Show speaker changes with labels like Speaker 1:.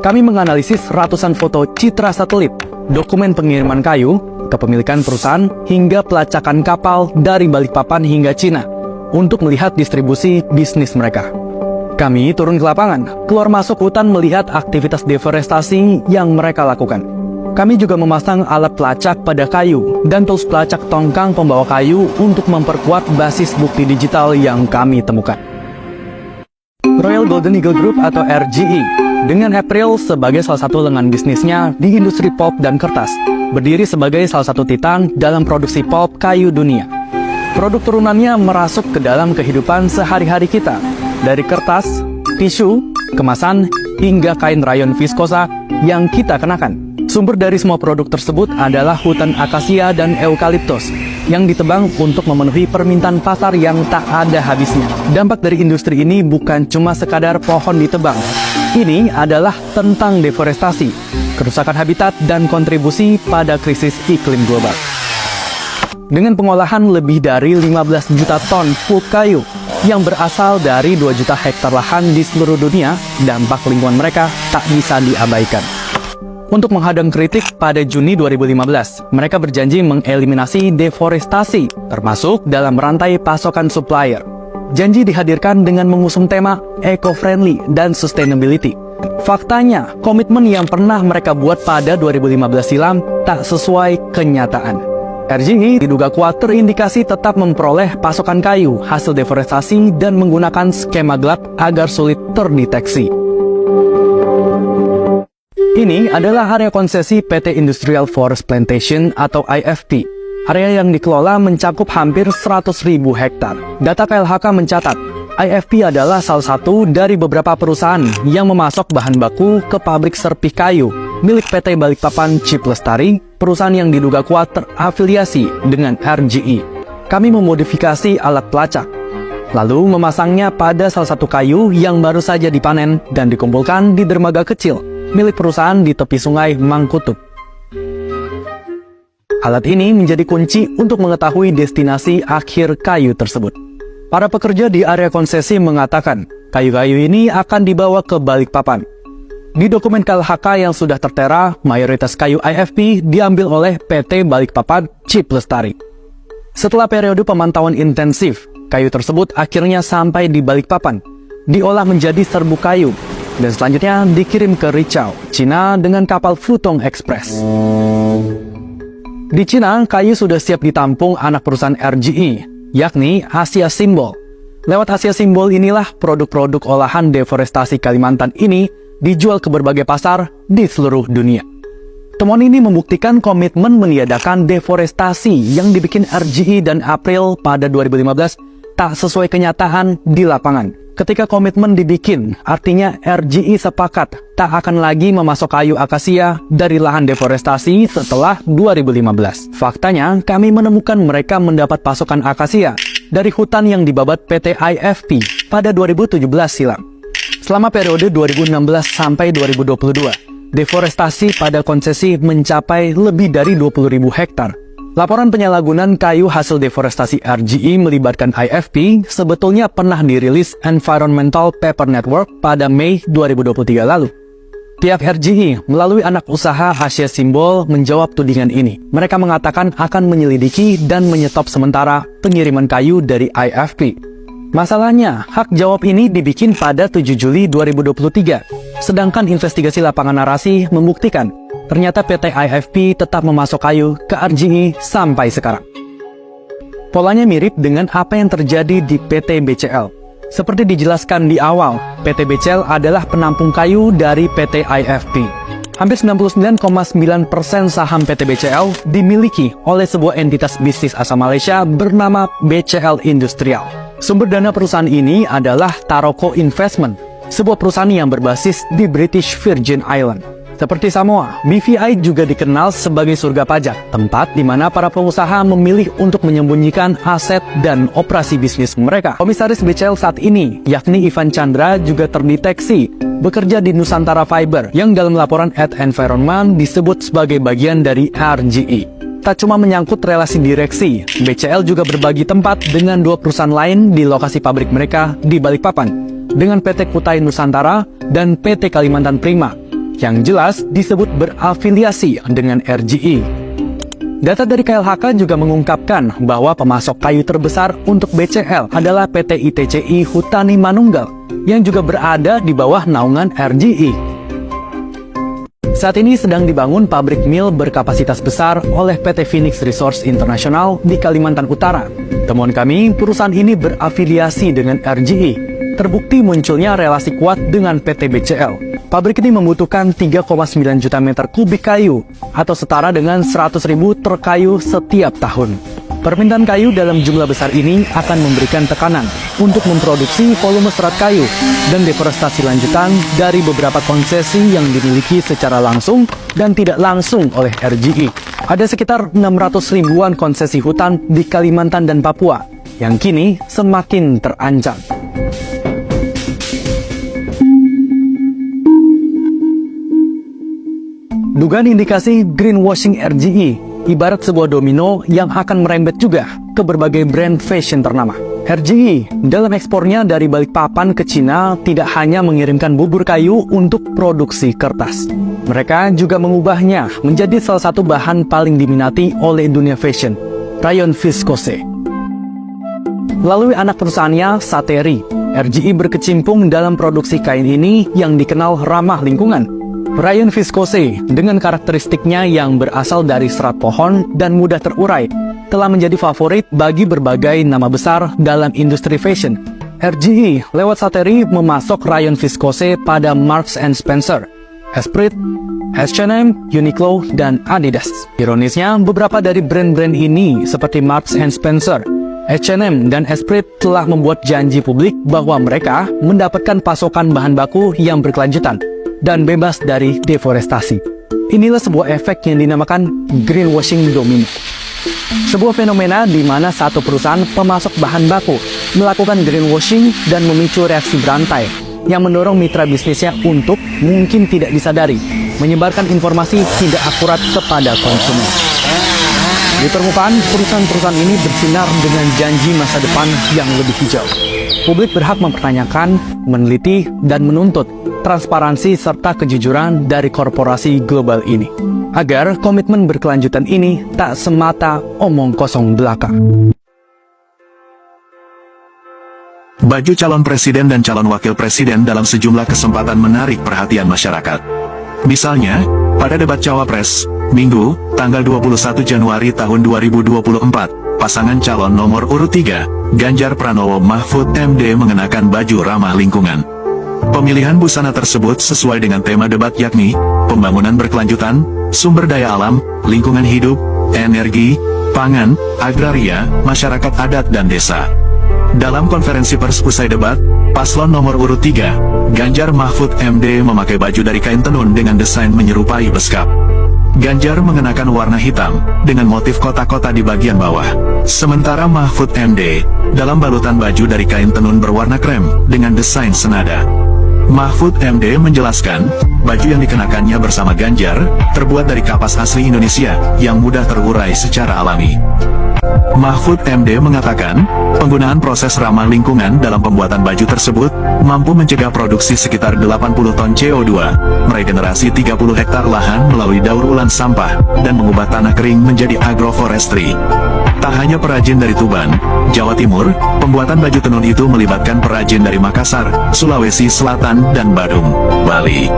Speaker 1: Kami menganalisis ratusan foto citra satelit, dokumen pengiriman kayu, kepemilikan perusahaan, hingga pelacakan kapal dari Balikpapan hingga Cina untuk melihat distribusi bisnis mereka. Kami turun ke lapangan, keluar masuk hutan melihat aktivitas deforestasi yang mereka lakukan. Kami juga memasang alat pelacak pada kayu dan tools pelacak tongkang pembawa kayu untuk memperkuat basis bukti digital yang kami temukan. Royal Golden Eagle Group atau RGE, dengan April sebagai salah satu lengan bisnisnya di industri pulp dan kertas, berdiri sebagai salah satu titan dalam produksi pulp kayu dunia. Produk turunannya merasuk ke dalam kehidupan sehari-hari kita, dari kertas, tisu, kemasan, hingga kain rayon viskosa yang kita kenakan. Sumber dari semua produk tersebut adalah hutan akasia dan eukaliptus yang ditebang untuk memenuhi permintaan pasar yang tak ada habisnya. Dampak dari industri ini bukan cuma sekadar pohon ditebang. Ini adalah tentang deforestasi, kerusakan habitat, dan kontribusi pada krisis iklim global. Dengan pengolahan lebih dari 15 juta ton pulp kayu yang berasal dari 2 juta hektar lahan di seluruh dunia, dampak lingkungan mereka tak bisa diabaikan. Untuk menghadang kritik, pada Juni 2015, mereka berjanji mengeliminasi deforestasi, termasuk dalam rantai pasokan supplier. Janji dihadirkan dengan mengusung tema eco-friendly dan sustainability. Faktanya, komitmen yang pernah mereka buat pada 2015 silam tak sesuai kenyataan. RGE diduga kuat terindikasi tetap memperoleh pasokan kayu hasil deforestasi dan menggunakan skema gelap agar sulit terdeteksi. Ini adalah area konsesi PT Industrial Forest Plantation atau IFP. Area yang dikelola mencakup hampir 100.000 hektar. Data KLHK mencatat, IFP adalah salah satu dari beberapa perusahaan yang memasok bahan baku ke pabrik serpih kayu milik PT Balikpapan Chip Lestari, perusahaan yang diduga kuat terafiliasi dengan RGE. Kami memodifikasi alat pelacak, lalu memasangnya pada salah satu kayu yang baru saja dipanen dan dikumpulkan di dermaga kecil milik perusahaan di tepi sungai Mangkutup. Alat ini menjadi kunci untuk mengetahui destinasi akhir kayu tersebut. Para pekerja di area konsesi mengatakan, kayu-kayu ini akan dibawa ke Balikpapan. Di dokumen KLHK yang sudah tertera, mayoritas kayu IFP diambil oleh PT Balikpapan Chip Lestari. Setelah periode pemantauan intensif, kayu tersebut akhirnya sampai di Balikpapan, diolah menjadi serbuk kayu, dan selanjutnya dikirim ke Richau, Cina dengan kapal Futong Express. Di Cina, kayu sudah siap ditampung anak perusahaan RGE, yakni Asia Simbol. Lewat Asia Simbol inilah produk-produk olahan deforestasi Kalimantan ini dijual ke berbagai pasar di seluruh dunia. Temuan ini membuktikan komitmen meniadakan deforestasi yang dibikin RGE dan April pada 2015 tak sesuai kenyataan di lapangan. Ketika komitmen dibikin, artinya RGE sepakat tak akan lagi memasok kayu akasia dari lahan deforestasi setelah 2015. Faktanya, kami menemukan mereka mendapat pasokan akasia dari hutan yang dibabat PT IFP pada 2017 silam. Selama periode 2016 sampai 2022, deforestasi pada konsesi mencapai lebih dari 20.000 hektar. Laporan penyalahgunaan kayu hasil deforestasi RGE melibatkan IFP sebetulnya pernah dirilis Environmental Paper Network pada Mei 2023 lalu. Pihak RGE melalui anak usaha Asia Simbol menjawab tudingan ini. Mereka mengatakan akan menyelidiki dan menyetop sementara pengiriman kayu dari IFP. Masalahnya, hak jawab ini dibikin pada 7 Juli 2023, sedangkan investigasi lapangan narasi membuktikan ternyata PT IFP tetap memasok kayu ke RGE sampai sekarang. Polanya mirip dengan apa yang terjadi di PT BCL. Seperti dijelaskan di awal, PT BCL adalah penampung kayu dari PT IFP. Hampir 99,9% saham PT BCL dimiliki oleh sebuah entitas bisnis asal Malaysia bernama BCL Industrial. Sumber dana perusahaan ini adalah Taroko Investment, sebuah perusahaan yang berbasis di British Virgin Islands. Seperti Samoa, BVI juga dikenal sebagai surga pajak, tempat di mana para pengusaha memilih untuk menyembunyikan aset dan operasi bisnis mereka. Komisaris BCL saat ini, yakni Ivan Chandra, juga terdeteksi bekerja di Nusantara Fiber, yang dalam laporan @environment disebut sebagai bagian dari RGE. Tak cuma menyangkut relasi direksi, BCL juga berbagi tempat dengan 2 perusahaan lain di lokasi pabrik mereka di Balikpapan, dengan PT Kutai Nusantara dan PT Kalimantan Prima, yang jelas disebut berafiliasi dengan RGE. Data dari KLHK juga mengungkapkan bahwa pemasok kayu terbesar untuk BCL adalah PT ITCI Hutani Manunggal yang juga berada di bawah naungan RGE. Saat ini sedang dibangun pabrik mil berkapasitas besar oleh PT Phoenix Resource International di Kalimantan Utara. Temuan kami, perusahaan ini berafiliasi dengan RGE. Terbukti munculnya relasi kuat dengan PT BCL. Pabrik ini membutuhkan 3,9 juta meter kubik kayu atau setara dengan 100.000 truk kayu setiap tahun. Permintaan kayu dalam jumlah besar ini akan memberikan tekanan untuk memproduksi volume serat kayu dan deforestasi lanjutan dari beberapa konsesi yang dimiliki secara langsung dan tidak langsung oleh RGE. Ada sekitar 600 ribuan konsesi hutan di Kalimantan dan Papua yang kini semakin terancam. Dugaan indikasi greenwashing RGE ibarat sebuah domino yang akan merembet juga ke berbagai brand fashion ternama. RGE dalam ekspornya dari Balikpapan ke Cina tidak hanya mengirimkan bubur kayu untuk produksi kertas. Mereka juga mengubahnya menjadi salah satu bahan paling diminati oleh dunia fashion, rayon viskose. Melalui anak perusahaannya, Sateri, RGE berkecimpung dalam produksi kain ini yang dikenal ramah lingkungan. Rayon viskose dengan karakteristiknya yang berasal dari serat pohon dan mudah terurai telah menjadi favorit bagi berbagai nama besar dalam industri fashion. RGE lewat Sateri memasok rayon viskose pada Marks & Spencer, Esprit, H&M, Uniqlo, dan Adidas. Ironisnya, beberapa dari brand-brand ini seperti Marks & Spencer, H&M, dan Esprit telah membuat janji publik bahwa mereka mendapatkan pasokan bahan baku yang berkelanjutan dan bebas dari deforestasi. Inilah sebuah efek yang dinamakan greenwashing domino. Sebuah fenomena di mana satu perusahaan pemasok bahan baku melakukan greenwashing dan memicu reaksi berantai yang mendorong mitra bisnisnya untuk, mungkin tidak disadari, menyebarkan informasi tidak akurat kepada konsumen. Di permukaan, perusahaan-perusahaan ini bersinar dengan janji masa depan yang lebih hijau. Publik berhak mempertanyakan, meneliti, dan menuntut transparansi serta kejujuran dari korporasi global ini, agar komitmen berkelanjutan ini tak semata omong kosong belaka.
Speaker 2: Baju calon presiden dan calon wakil presiden dalam sejumlah kesempatan menarik perhatian masyarakat. Misalnya, pada debat Cawapres, Minggu, tanggal 21 Januari tahun 2024, pasangan calon nomor urut 3, Ganjar Pranowo Mahfud MD mengenakan baju ramah lingkungan. Pemilihan busana tersebut sesuai dengan tema debat yakni, pembangunan berkelanjutan, sumber daya alam, lingkungan hidup, energi, pangan, agraria, masyarakat adat dan desa. Dalam konferensi pers usai debat, paslon nomor urut 3, Ganjar Mahfud MD memakai baju dari kain tenun dengan desain menyerupai beskap. Ganjar mengenakan warna hitam, dengan motif kotak-kotak di bagian bawah. Sementara Mahfud MD, dalam balutan baju dari kain tenun berwarna krem, dengan desain senada. Mahfud MD menjelaskan, baju yang dikenakannya bersama Ganjar, terbuat dari kapas asli Indonesia, yang mudah terurai secara alami. Mahfud MD mengatakan, penggunaan proses ramah lingkungan dalam pembuatan baju tersebut, mampu mencegah produksi sekitar 80 ton CO2, meregenerasi 30 hektar lahan melalui daur ulang sampah, dan mengubah tanah kering menjadi agroforestry. Tak hanya perajin dari Tuban, Jawa Timur, pembuatan baju tenun itu melibatkan perajin dari Makassar, Sulawesi Selatan dan Badung, Bali.